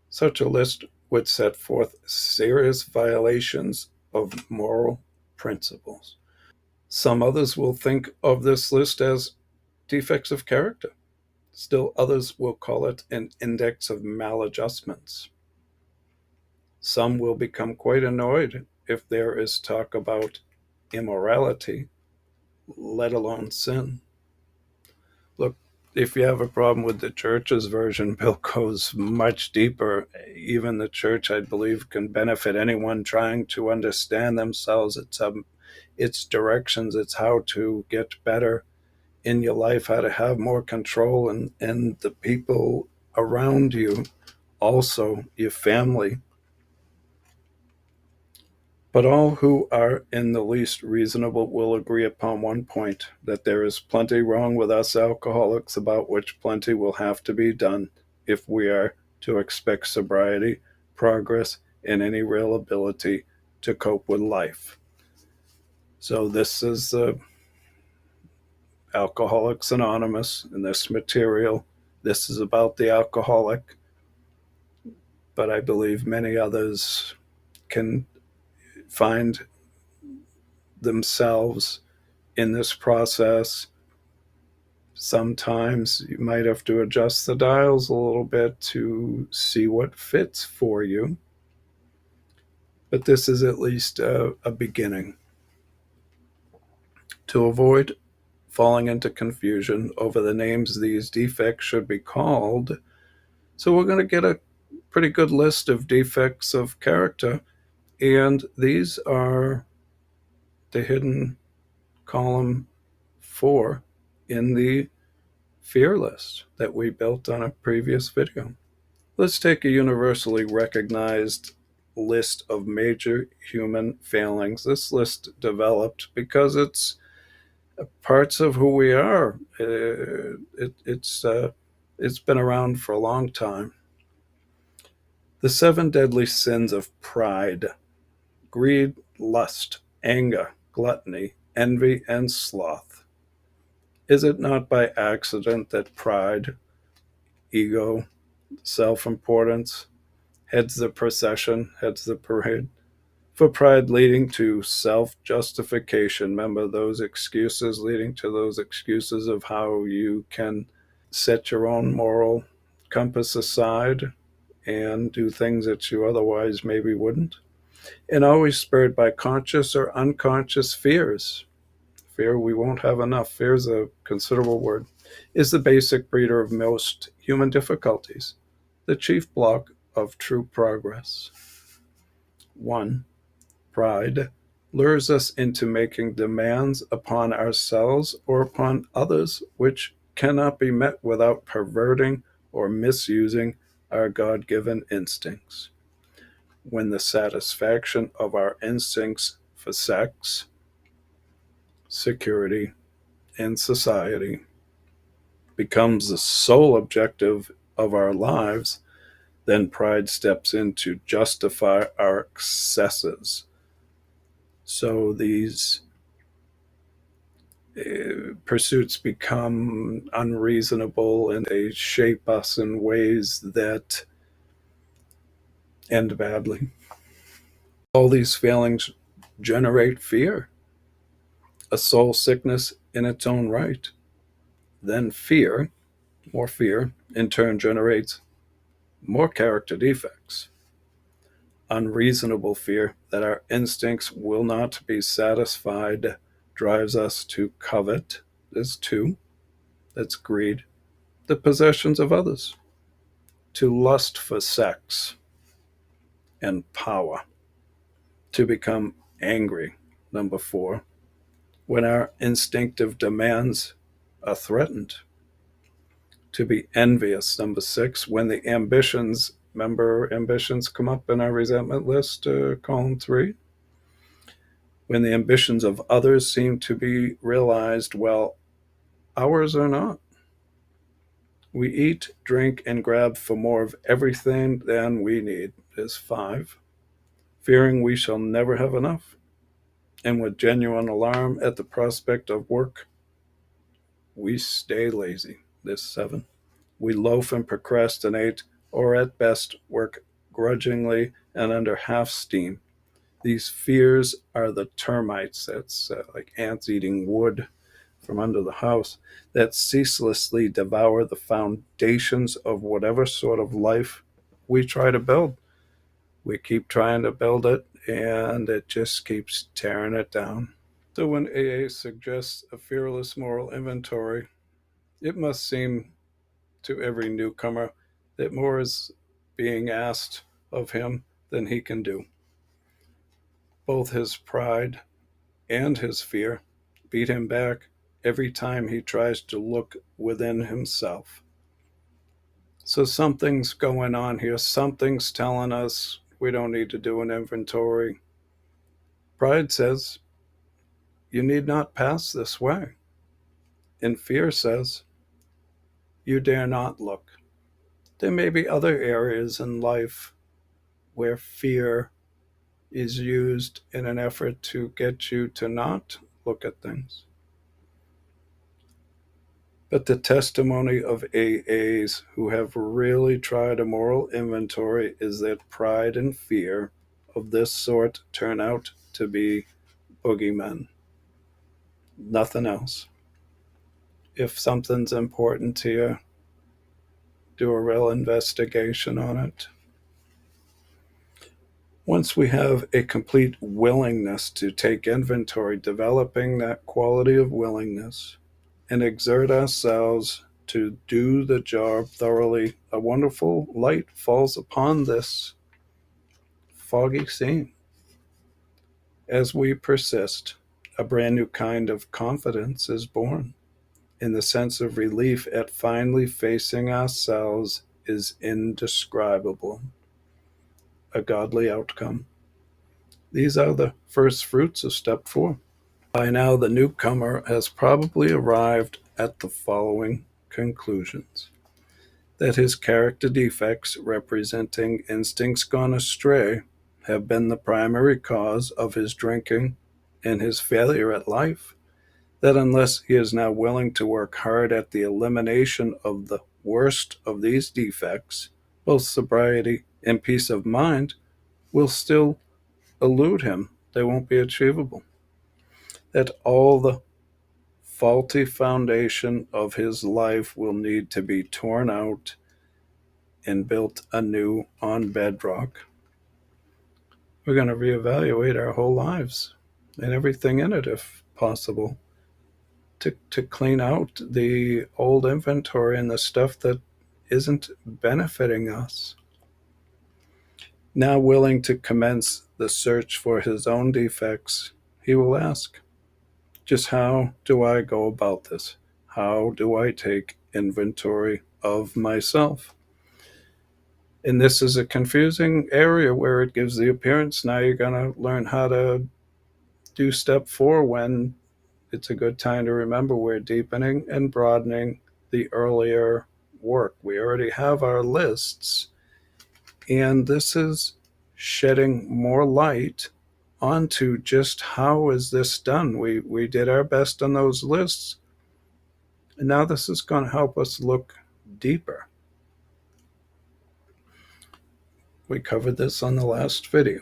such a list would set forth serious violations of moral principles. Some others will think of this list as defects of character. Still others will call it an index of maladjustments. Some will become quite annoyed if there is talk about immorality, let alone sin. Look, if you have a problem with the church's version, Bill goes much deeper. Even the church, I believe, can benefit anyone trying to understand themselves. It's directions, it's how to get better in your life, how to have more control, and the people around you, also your family. But all who are in the least reasonable will agree upon one point, that there is plenty wrong with us alcoholics, about which plenty will have to be done if we are to expect sobriety, progress, and any real ability to cope with life. So this is Alcoholics Anonymous, and this material. This is about the alcoholic, but I believe many others can find themselves in this process Sometimes you might have to adjust the dials a little bit to see what fits for you. But this is at least a beginning. To avoid falling into confusion over the names these defects should be called, so we're going to get a pretty good list of defects of character, and these are the hidden column 4 in the fear list that we built on a previous video. Let's take a universally recognized list of major human failings. This list developed because it's parts of who we are. It's been around for a long time. The 7 deadly sins of pride: greed, lust, anger, gluttony, envy, and sloth. Is it not by accident that pride, ego, self-importance heads the procession, heads the parade? For pride leading to self-justification. Remember those excuses leading to those excuses of how you can set your own moral compass aside and do things that you otherwise maybe wouldn't. And always spurred by conscious or unconscious fears. Fear we won't have enough. Fear is a considerable word. Is the basic breeder of most human difficulties, the chief block of true progress. 1. Pride lures us into making demands upon ourselves or upon others which cannot be met without perverting or misusing our God-given instincts. When the satisfaction of our instincts for sex, security, and society becomes the sole objective of our lives, then pride steps in to justify our excesses. So these pursuits become unreasonable and they shape us in ways that end badly. All these failings generate fear, a soul sickness in its own right. Then fear, more fear, in turn generates more character defects. Unreasonable fear that our instincts will not be satisfied drives us to covet. There's 2. That's greed. The possessions of others. To lust for sex and power. To become angry. Number 4. When our instinctive demands are threatened. To be envious. Number 6. When the ambitions, remember ambitions come up in our resentment list, column 3. When the ambitions of others seem to be realized, well, ours are not. We eat, drink, and grab for more of everything than we need. Is 5. Fearing we shall never have enough. And with genuine alarm at the prospect of work, we stay lazy. This 7. We loaf and procrastinate, or at best work grudgingly and under half steam. These fears are the termites, that's like ants eating wood from under the house, that ceaselessly devour the foundations of whatever sort of life we try to build. We keep trying to build it, and it just keeps tearing it down. So when AA suggests a fearless moral inventory, it must seem to every newcomer that more is being asked of him than he can do. Both his pride and his fear beat him back every time he tries to look within himself. So something's going on here. Something's telling us we don't need to do an inventory. Pride says, you need not pass this way. And fear says, you dare not look. There may be other areas in life where fear is used in an effort to get you to not look at things. But the testimony of AAs who have really tried a moral inventory is that pride and fear of this sort turn out to be boogeymen. Nothing else. If something's important to you, do a real investigation on it. Once we have a complete willingness to take inventory, developing that quality of willingness and exert ourselves to do the job thoroughly, a wonderful light falls upon this foggy scene. As we persist, a brand new kind of confidence is born, and the sense of relief at finally facing ourselves is indescribable. A godly outcome. These are the first fruits of step 4. By now, the newcomer has probably arrived at the following conclusions: that his character defects, representing instincts gone astray, have been the primary cause of his drinking and his failure at life, that unless he is now willing to work hard at the elimination of the worst of these defects, both sobriety and peace of mind will still elude him. They won't be achievable. That all the faulty foundation of his life will need to be torn out and built anew on bedrock. We're going to reevaluate our whole lives and everything in it, if possible, to clean out the old inventory and the stuff that isn't benefiting us. Now willing to commence the search for his own defects, he will ask, just how do I go about this? How do I take inventory of myself? And this is a confusing area where it gives the appearance now you're going to learn how to do step 4, when it's a good time to remember we're deepening and broadening the earlier work. We already have our lists, and this is shedding more light onto just how is this done. We did our best on those lists, and now this is going to help us look deeper. We covered this on the last video.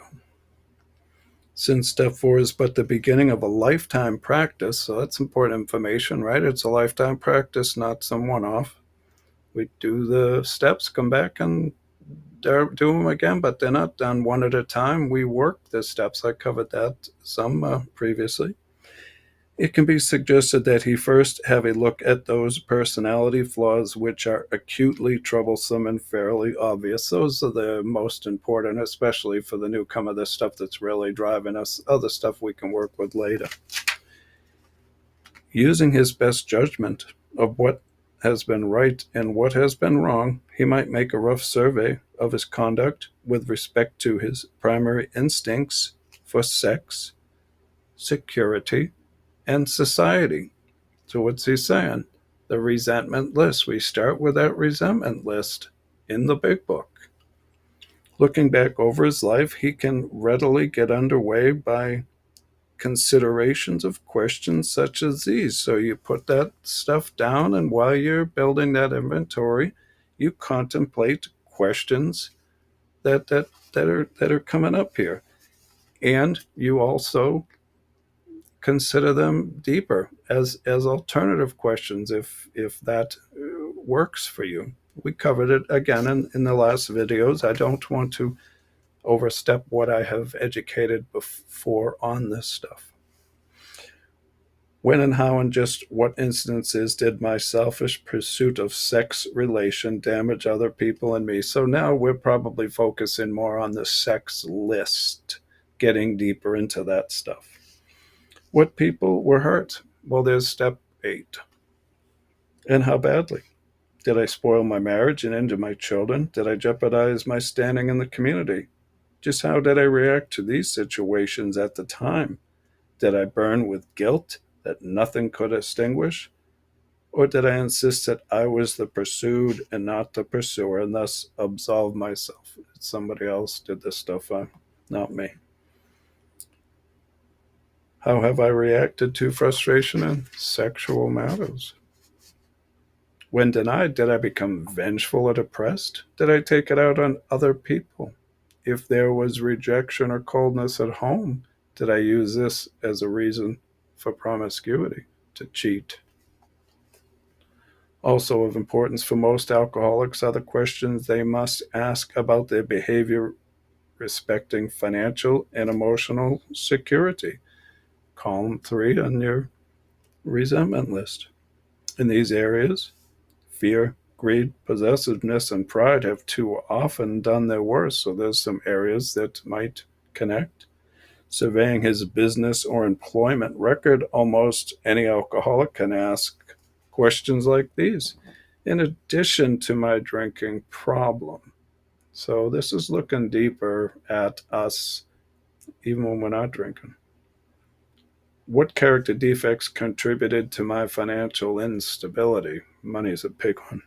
Since step 4 is but the beginning of a lifetime practice, so that's important information, right? It's a lifetime practice, not some one-off. We do the steps, come back and do them again, but they're not done one at a time. We work the steps. I covered that some previously. It can be suggested that he first have a look at those personality flaws which are acutely troublesome and fairly obvious. Those are the most important, especially for the newcomer, the stuff that's really driving us. Other stuff we can work with later. Using his best judgment of what has been right and what has been wrong, he might make a rough survey of his conduct with respect to his primary instincts for sex, security, and society. So what's he saying? The resentment list. We start with that resentment list in the big book. Looking back over his life, he can readily get underway by considerations of questions such as these. So you put that stuff down, and while you're building that inventory, you contemplate questions that are coming up here. And you also consider them deeper as alternative questions if that works for you. We covered it again in the last videos. I don't want to overstep what I have educated before on this stuff. When and how and just what instances did my selfish pursuit of sex relation damage other people and me? So now we're probably focusing more on the sex list, getting deeper into that stuff. What people were hurt? Well, there's step 8. And how badly? Did I spoil my marriage and injure my children? Did I jeopardize my standing in the community? Just how did I react to these situations at the time? Did I burn with guilt that nothing could extinguish? Or did I insist that I was the pursued and not the pursuer, and thus absolve myself? Somebody else did this stuff, not me. How have I reacted to frustration in sexual matters? When denied, did I become vengeful or depressed? Did I take it out on other people? If there was rejection or coldness at home, did I use this as a reason for promiscuity, to cheat? Also of importance for most alcoholics are the questions they must ask about their behavior respecting financial and emotional security. Column 3 on your resentment list. In these areas, fear, greed, possessiveness, and pride have too often done their worst, so there's some areas that might connect. Surveying his business or employment record, almost any alcoholic can ask questions like these. In addition to my drinking problem. So this is looking deeper at us even when we're not drinking. What character defects contributed to my financial instability? Money is a big one.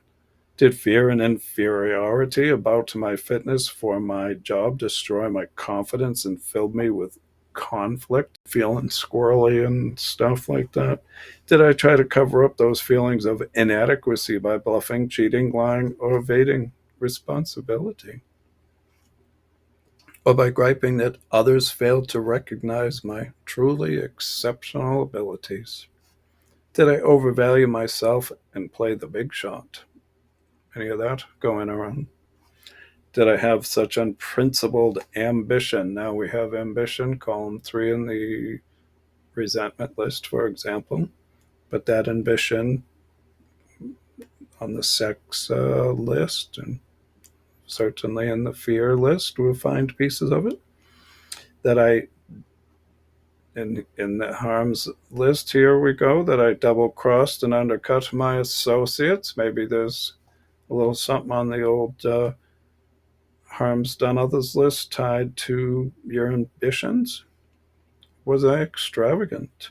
Did fear and inferiority about my fitness for my job destroy my confidence and filled me with conflict, feeling squirrely and stuff like that? Did I try to cover up those feelings of inadequacy by bluffing, cheating, lying, or evading responsibility? Or by griping that others failed to recognize my truly exceptional abilities? Did I overvalue myself and play the big shot? Any of that going around? Did I have such unprincipled ambition? Now we have ambition, column 3 in the resentment list, for example. But that ambition on the sex list, and certainly in the fear list, we'll find pieces of it. That I, in the harms list, here we go, that I double crossed and undercut my associates. Maybe there's a little something on the old harms done others list tied to your ambitions. Was I extravagant?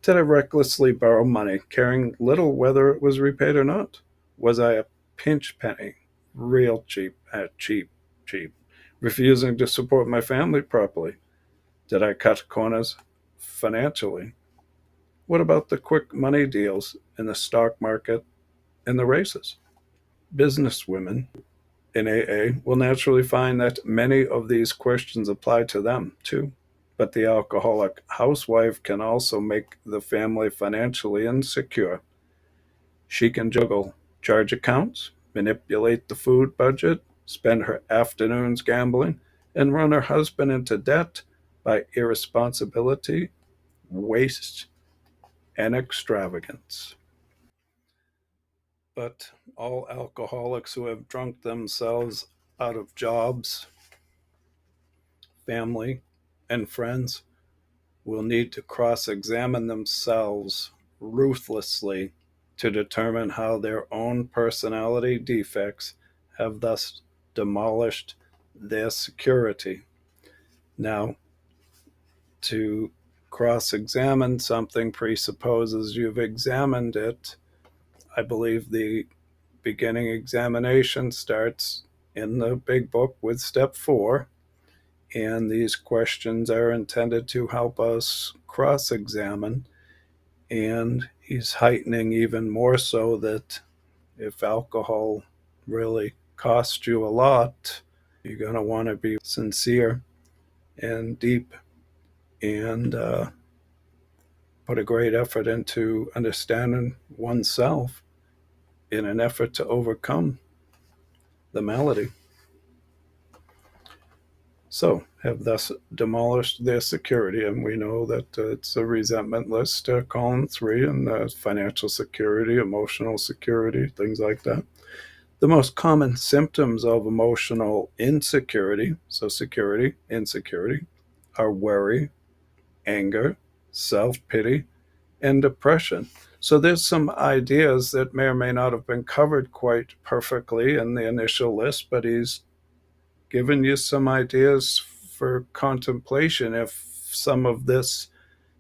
Did I recklessly borrow money, caring little whether it was repaid or not? Was I a pinch penny, real cheap, cheap, refusing to support my family properly? Did I cut corners financially? What about the quick money deals in the stock market and the races? Businesswomen in AA will naturally find that many of these questions apply to them too. But the alcoholic housewife can also make the family financially insecure. She can juggle charge accounts, manipulate the food budget, spend her afternoons gambling, and run her husband into debt by irresponsibility, waste, and extravagance. But all alcoholics who have drunk themselves out of jobs, family, and friends will need to cross examine themselves ruthlessly to determine how their own personality defects have thus demolished their security. Now, to cross examine something presupposes you've examined it. I believe the beginning examination starts in the big book with step 4. And these questions are intended to help us cross examine. And he's heightening even more so that if alcohol really costs you a lot, you're going to want to be sincere and deep and put a great effort into understanding oneself in an effort to overcome the malady. So, have thus demolished their security. And we know that it's a resentment list, column 3, and financial security, emotional security, things like that. The most common symptoms of emotional insecurity, so security, insecurity, are worry, anger, self pity, and depression. So there's some ideas that may or may not have been covered quite perfectly in the initial list, but he's given you some ideas for contemplation. If some of this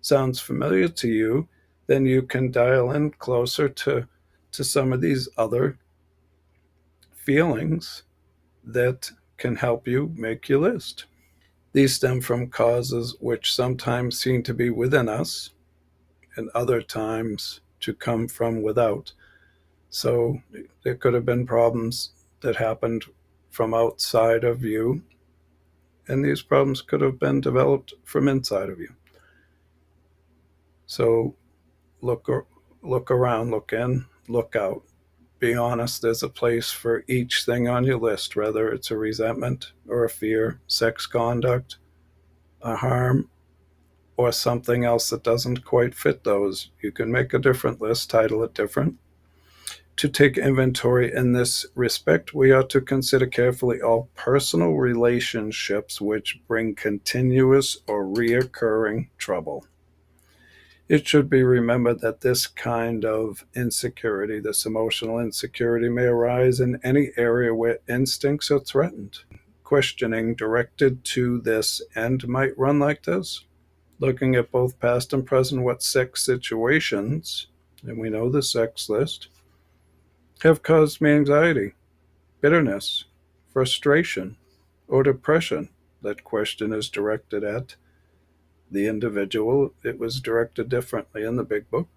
sounds familiar to you, then you can dial in closer to some of these other feelings that can help you make your list. These stem from causes which sometimes seem to be within us and other times to come from without. So there could have been problems that happened from outside of you, and these problems could have been developed from inside of you. So look around, look in, look out. Be honest, there's a place for each thing on your list, whether it's a resentment or a fear, sex conduct, a harm, or something else that doesn't quite fit those. You can make a different list, title it different. To take inventory in this respect, we ought to consider carefully all personal relationships which bring continuous or reoccurring trouble. It should be remembered that this kind of insecurity, this emotional insecurity, may arise in any area where instincts are threatened. Questioning directed to this end might run like this: looking at both past and present, what sex situations, and we know the sex list, have caused me anxiety, bitterness, frustration, or depression. That question is directed at the individual. It was directed differently in the big book.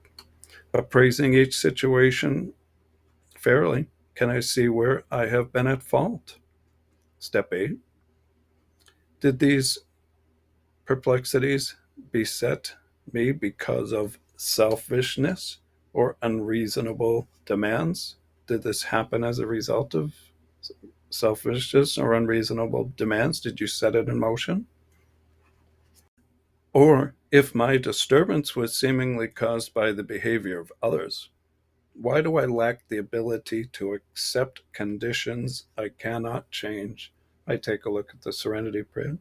Appraising each situation fairly, can I see where I have been at fault? Step 8. Did these perplexities beset me because of selfishness or unreasonable demands? Did this happen as a result of selfishness or unreasonable demands? Did you set it in motion? Or if my disturbance was seemingly caused by the behavior of others, why do I lack the ability to accept conditions I cannot change? I take a look at the Serenity Prayer.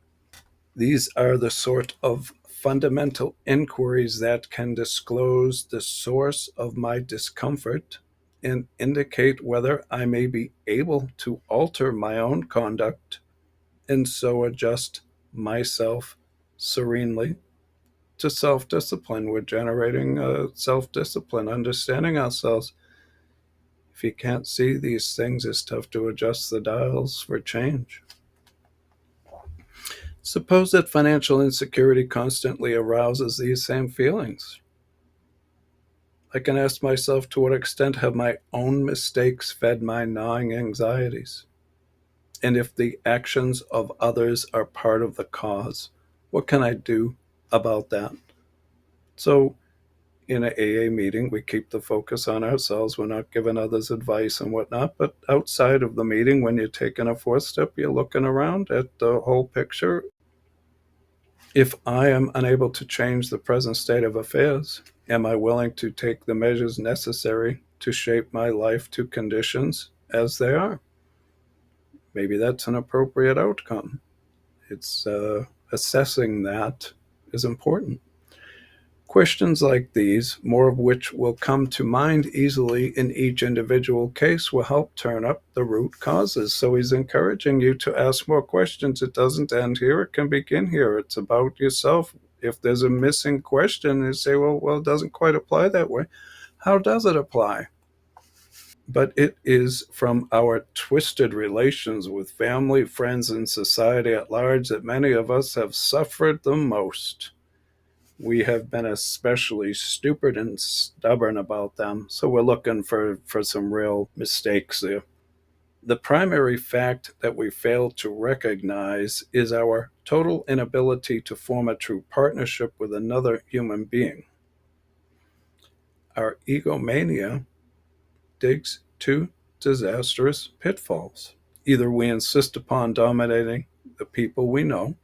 These are the sort of fundamental inquiries that can disclose the source of my discomfort and indicate whether I may be able to alter my own conduct and so adjust myself serenely to self discipline. We're generating self discipline, understanding ourselves. If you can't see these things, it's tough to adjust the dials for change. Suppose that financial insecurity constantly arouses these same feelings. I can ask myself, to what extent have my own mistakes fed my gnawing anxieties? And if the actions of others are part of the cause, what can I do about that? So, in an AA meeting, we keep the focus on ourselves. We're not giving others advice and whatnot. But outside of the meeting, when you're taking a fourth step, you're looking around at the whole picture. If I am unable to change the present state of affairs, am I willing to take the measures necessary to shape my life to conditions as they are? Maybe that's an appropriate outcome. It's assessing that is important. Questions like these, more of which will come to mind easily in each individual case, will help turn up the root causes. So he's encouraging you to ask more questions. It doesn't end here. It can begin here. It's about yourself. If there's a missing question, you say, well, it doesn't quite apply that way. How does it apply? But it is from our twisted relations with family, friends, and society at large that many of us have suffered the most. We have been especially stupid and stubborn about them, so we're looking for some real mistakes there. The primary fact that we fail to recognize is our total inability to form a true partnership with another human being. Our egomania digs two disastrous pitfalls. Either we insist upon dominating the people we know,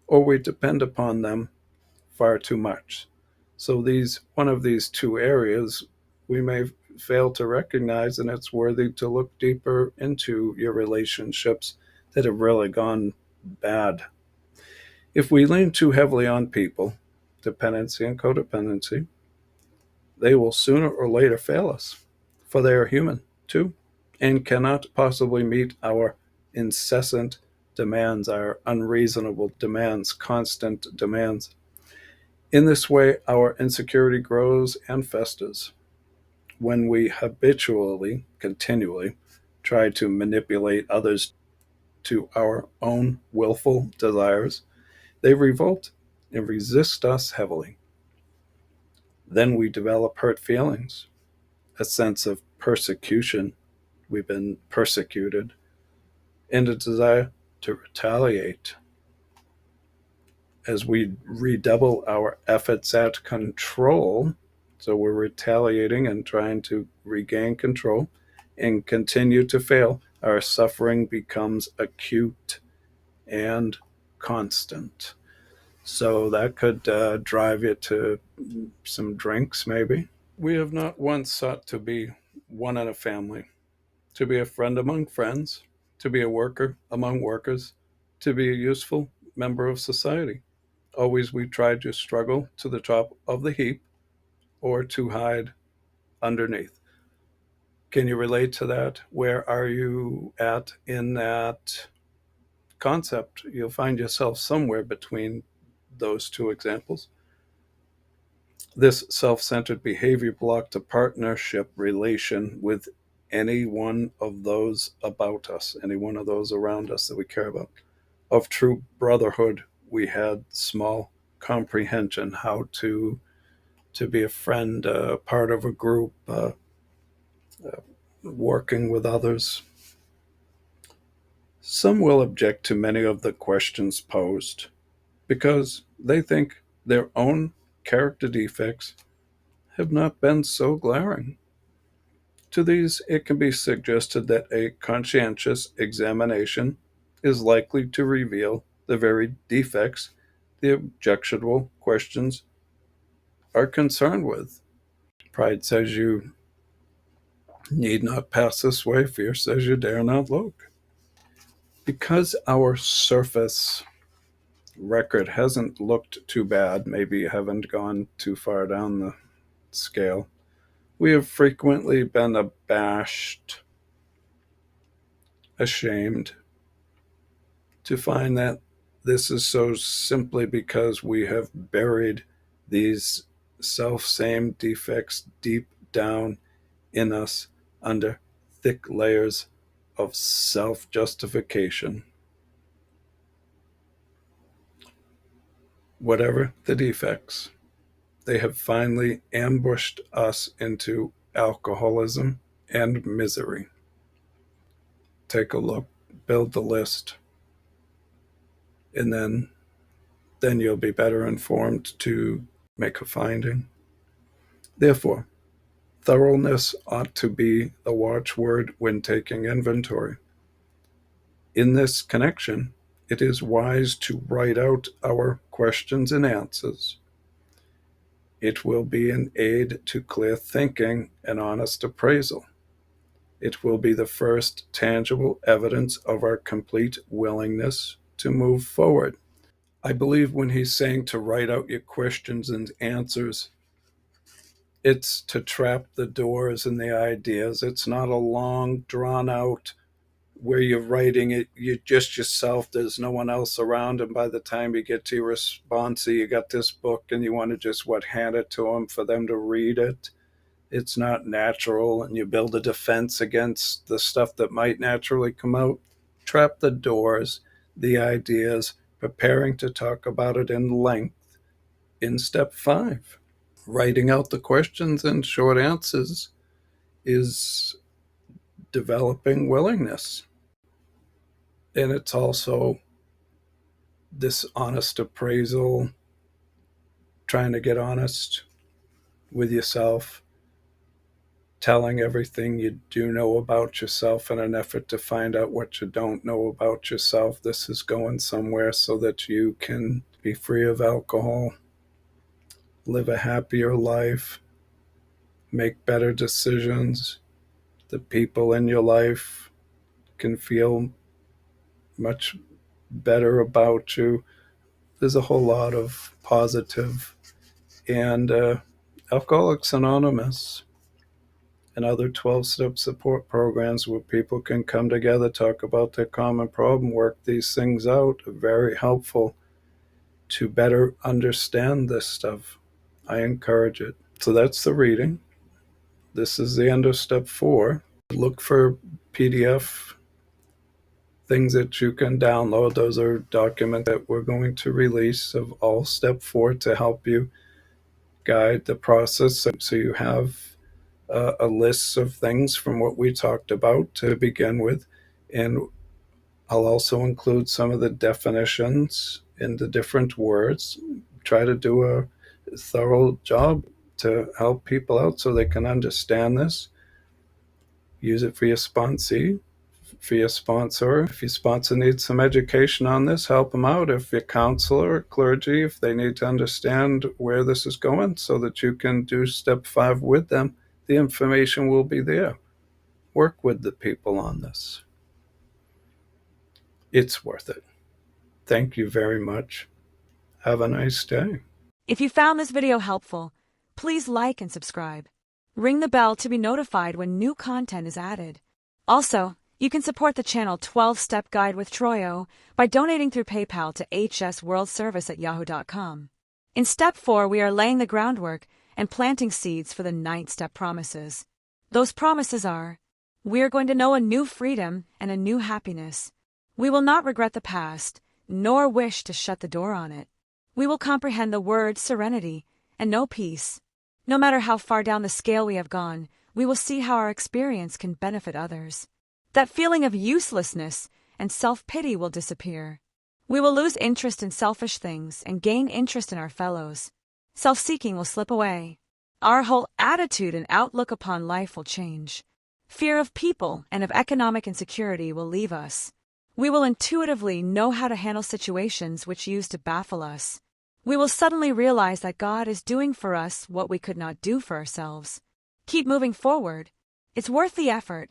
or we depend upon them far too much. So one of these two areas we may fail to recognize, and it's worthy to look deeper into your relationships that have really gone bad. If we lean too heavily on people, dependency and codependency, they will sooner or later fail us, for they are human too, and cannot possibly meet our incessant demands, our unreasonable demands, constant demands. In this way, our insecurity grows and festers. When we habitually, continually, try to manipulate others to our own willful desires, they revolt and resist us heavily. Then we develop hurt feelings, a sense of persecution. We've been persecuted, and a desire to retaliate. As we redouble our efforts at control, so we're retaliating and trying to regain control, and continue to fail, our suffering becomes acute and constant. So that could drive you to some drinks, maybe. We have not once sought to be one in a family, to be a friend among friends, to be a worker among workers, to be a useful member of society. Always we tried to struggle to the top of the heap or to hide underneath. Can you relate to that? Where are you at in that concept? You'll find yourself somewhere between those two examples. This self centered behavior blocked a partnership relation with any one of those about us, any one of those around us that we care about. Of true brotherhood, we had small comprehension how to be a friend, part of a group, working with others. Some will object to many of the questions posed because they think their own character defects have not been so glaring. To these, it can be suggested that a conscientious examination is likely to reveal the very defects the objectionable questions are concerned with. Pride says you need not pass this way, fear says you dare not look. Because our surface record hasn't looked too bad, maybe you haven't gone too far down the scale, we have frequently been abashed, ashamed, to find that this is so simply because we have buried these self-same defects deep down in us under thick layers of self-justification. Whatever the defects, they have finally ambushed us into alcoholism and misery. Take a look, build the list, and then you'll be better informed to make a finding. Therefore, thoroughness ought to be the watchword when taking inventory. In this connection, it is wise to write out our questions and answers. It will be an aid to clear thinking and honest appraisal. It will be the first tangible evidence of our complete willingness to move forward. I believe when he's saying to write out your questions and answers, it's to trap the doors and the ideas. It's not a long, drawn out where you're writing it, you're just yourself, there's no one else around, and by the time you get to your response, you got this book and you want to just hand it to them for them to read it. It's not natural, and you build a defense against the stuff that might naturally come out. Trap the doors, the ideas, preparing to talk about it in length in step 5. Writing out the questions and short answers is developing willingness. And it's also this honest appraisal, trying to get honest with yourself, telling everything you do know about yourself in an effort to find out what you don't know about yourself. This is going somewhere so that you can be free of alcohol, live a happier life, make better decisions. The people in your life can feel much better about you. There's a whole lot of positive. And Alcoholics Anonymous and other 12-step support programs where people can come together, talk about their common problem, work these things out, are very helpful to better understand this stuff. I encourage it. So that's the reading. This is the end of step 4. Look for PDF things that you can download. Those are documents that we're going to release of all step 4 to help you guide the process. So you have a list of things from what we talked about to begin with. And I'll also include some of the definitions in the different words. Try to do a thorough job to help people out so they can understand this. Use it for your sponsee, for your sponsor. If your sponsor needs some education on this, help them out. If your counselor or clergy, if they need to understand where this is going so that you can do step 5 with them, the information will be there. Work with the people on this. It's worth it. Thank you very much. Have a nice day. If you found this video helpful, please like and subscribe. Ring the bell to be notified when new content is added. Also, you can support the channel 12-Step Guide with Troyo by donating through PayPal to hsworldservice@yahoo.com. In Step 4, we are laying the groundwork and planting seeds for the 9th step promises. Those promises are: we are going to know a new freedom and a new happiness. We will not regret the past, nor wish to shut the door on it. We will comprehend the word serenity and know peace. No matter how far down the scale we have gone, we will see how our experience can benefit others. That feeling of uselessness and self-pity will disappear. We will lose interest in selfish things and gain interest in our fellows. Self-seeking will slip away. Our whole attitude and outlook upon life will change. Fear of people and of economic insecurity will leave us. We will intuitively know how to handle situations which used to baffle us. We will suddenly realize that God is doing for us what we could not do for ourselves. Keep moving forward. It's worth the effort.